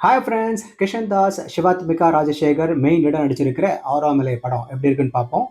Hi friends, Kishan Das, Shivathmika Rajasekhar main leader நடிச்சிருக்கிற ஆறாமலை படம் எப்படி இருக்குன்னு பார்ப்போம்.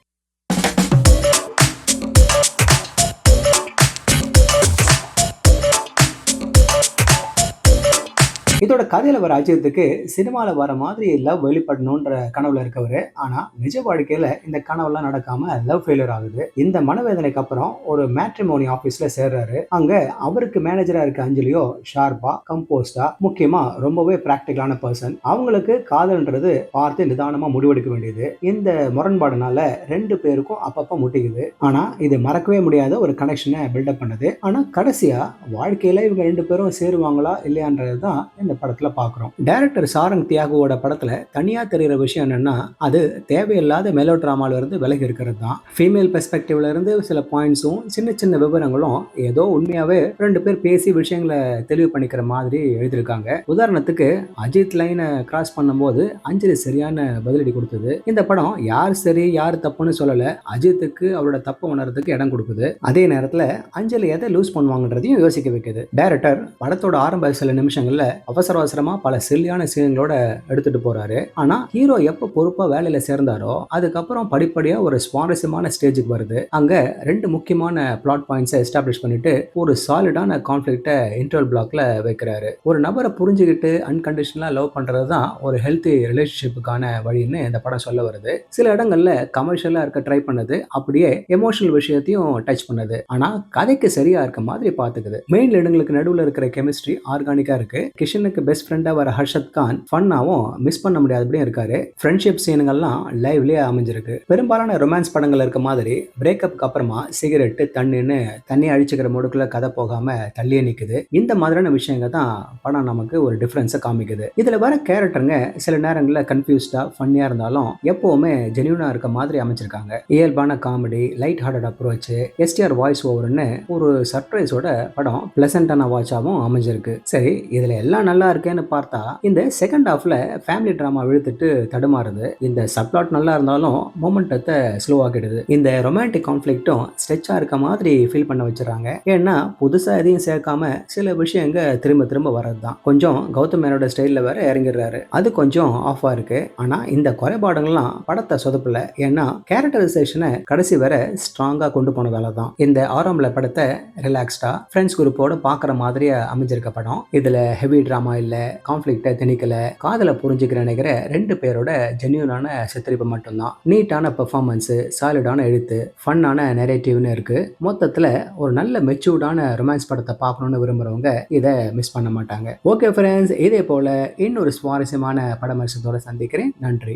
இதோட கதையில வர அஜித்துக்கு சினிமால வர மாதிரி லவ் வெளிப்படணும்ன்ற கனவுல இருக்கவரு. ஆனா நிஜ வாழ்க்கையில இந்த கனவுலாம் நடக்காம லவ் ஃபெயிலியர் ஆகுது. இந்த மனவேதனைக்கு அப்புறம் ஒரு மேட்ரிமோனி ஆபீஸ்ல சேர்றாரு. அங்க அவருக்கு மேனேஜரா இருக்க அஞ்சலியோ ஷார்ப்பா, கம்போஸ்டா, முக்கியமா ரொம்பவே பிராக்டிகலான பர்சன். அவங்களுக்கு காதல்ன்றது பார்த்து நிதானமா முடிவெடுக்க வேண்டியது. இந்த முரண்பாடுனால ரெண்டு பேருக்கும் அப்பப்ப முட்டிக்குது. ஆனா இது மறக்கவே முடியாத ஒரு கனெக்ஷனை பில்டப் பண்ணுது. ஆனா கடைசியா வாழ்க்கையில இவங்க ரெண்டு பேரும் சேருவாங்களா இல்லையான்றதுதான் இந்த படத்துல பாக்குறோம். டைரக்டர் சாரங் தியாகுவோட படத்துல தனியா தெரிகிற விஷயம் என்னன்னா, அது தேவையில்லாத மெலோ டிராமால இருந்து விலகி இருக்கிறது தான். ஃபீமேல் பெர்ஸ்பெக்டிவ்ல இருந்து சில பாயிண்ட்ஸும் சின்ன சின்ன விவரங்களும் ஏதோ உண்மையாவே ரெண்டு பேர் பேசி விஷயங்களை தெளிவு பண்ணிக்கிற மாதிரி எழுதியிருக்காங்க. உதாரணத்துக்கு அஜித் லைனை கிராஸ் பண்ணும்போது அஞ்சலி சரியான பதிலடி கொடுத்தது. இந்த படம் யார் சரி யார் தப்புன்னு சொல்லல, அஜித்துக்கு அவரோட தப்பு உணர்றதுக்கு இடம் கொடுக்குது. அதே நேரத்துல அஞ்சலி எதை லூஸ் பண்ணுவாங்கன்றதையும் யோசிக்க வைக்குது. டைரக்டர் படத்தோட ஆரம்ப சில நிமிஷங்கள்ல அவசர அவசரமா பல சில்லியான சீன்களோட எடுத்துட்டு போறாரு. ஆனா ஹீரோ எப்ப பொறுப்பா வேலையில சேர்ந்தாரோ அதுக்கப்புறம் படிப்படியா ஒரு சுவாரஸ்யமான ஸ்டேஜுக்கு வருது. அங்க ரெண்டு முக்கியமான பிளாட் பாயிண்ட்ஸை எஸ்டாப்ளிஷ் பண்ணிட்டு ஒரு சாலிடான கான்ஃபிளிக்ட்டை இன்டர்வல் பிளாக்ல வைக்கிறாரு. ஒரு நபரை புரிஞ்சுக்கிட்டு அன்கண்டிஷனலா லவ் பண்றதுதான் ஒரு ஹெல்த்தி ரிலேஷன்ஷிப்புக்கான வழின்னு இந்த படம் சொல்ல வருது. சில இடங்கள்ல கமர்ஷியலா இருக்க ட்ரை பண்ணது, அப்படியே எமோஷனல் விஷயத்தையும் டச் பண்ணது. ஆனா கதைக்கு சரியா இருக்க மாதிரி பாத்துக்குது. மெயின் இடங்களுக்கு நடுவுல இருக்கிற கெமிஸ்ட்ரி ஆர்கானிக்கா இருக்கு. கிஷனுக்கு பெஸ்ட் ஃப்ரெண்டா வர ஹர்ஷத் கான் ஃபன்னாவும் மிஸ் பண்ண முடியாதபடியும் இருக்காரு. ஃப்ரெண்ட்ஷிப் சீனுங்கள்லாம் லைவ்லயே அமைஞ்சிருக்கு. பெரும்பாலான ரொமான்ஸ் படங்கள் இருக்க மாதிரி பிரேக்கப்க்கு அப்புறமா சிகரெட் தண்ணின்னு தண்ணி அழிச்சுக்கிற முடுக்குல கதை போகாம தள்ளியே நிக்குது. இந்த மாதிரியான விஷயங்கள் தான் படம் நமக்கு ஒரு டிஃபரன்ஸை காமிக்குது. இதுல வர கேரக்டருங்க சில நேரங்களில் கன்ஃபியூஸ்டா ஃபன்னியா இருந்தாலும் எப்பவுமே ஜெனியூனா இருக்க மாதிரி அமைச்சிருக்காங்க. இயல்பான comedy, light hearted approach, STR voice ஓவர்னு ஒரு சர்ப்ரைஸோட படம் பிளசண்டான வாட்சாவும் அமைஞ்சிருக்கு. சரி, இதுல எல்லாம் நல்லா இருக்கேன்னு பார்த்தா இந்த செகண்ட் ஹாஃப்ல ஃபேமிலி டிராமா விழுத்துட்டு தடுமாறுது. இந்த சப்ளாட் நல்லா இருந்தாலும் மொமெண்டத்தை ஸ்லோ ஆக்கிடுது. இந்த ரொமான்டிக் கான்ஃபிளிக்டும் ஸ்ட்ரெச்சா இருக்க மாதிரி ஃபீல் பண்ண வச்சிடறாங்க. ஏன்னா புதுசா எதையும் சேர்க்காம சில விஷயங்க திரும்ப திரும்ப வர்றதுதான். கொஞ்சம் கௌதம் மேனோட ஸ்டைல்ல வேற இறங்கிடுறாரு. அது கொஞ்சம் ஆஃபா இருக்கு. ஆனா இந்த குறைபாடுகள்லாம் படத்தை சொதப்பல. ஏன்னா கேரக்டரைசேஷனை கடைசி வரை ஸ்ட்ராங்கா கொண்டு போனதால தான். இந்த ஆரம்பல படத்தை ரிலாக்ஸ்டா ஃப்ரெண்ட்ஸ் குரூப்போட பாக்குற மாதிரியே அமைஞ்சிருக்க படம். இதுல ஹெவி டிராமா இல்ல, கான்ஃபிளிக்ட்டை திணிக்கல, காதலை புரிஞ்சுக்கிற நினைக்கிற ரெண்டு பேரோட ஜென்யூனான சித்தரிப்பு மட்டும்தான். நீட்டான பெர்ஃபார்மன்ஸ், சாலிடான எழுத்து, ஃபன்னான நெரேட்டிவ்னு இருக்கு. மொத்தத்துல ஒரு நல்ல மெச்சூர்டான ரொமான்ஸ் படத்தை பார்க்கணும்னு விரும்புறவங்க இதை மிஸ் பண்ண மாட்டாங்க. ஓகே ஃப்ரெண்ட்ஸ், இதே போல இன்னொரு சுவாரஸ்யமான பட விமர்சனத்தோட சந்திக்கிறேன். நன்றி.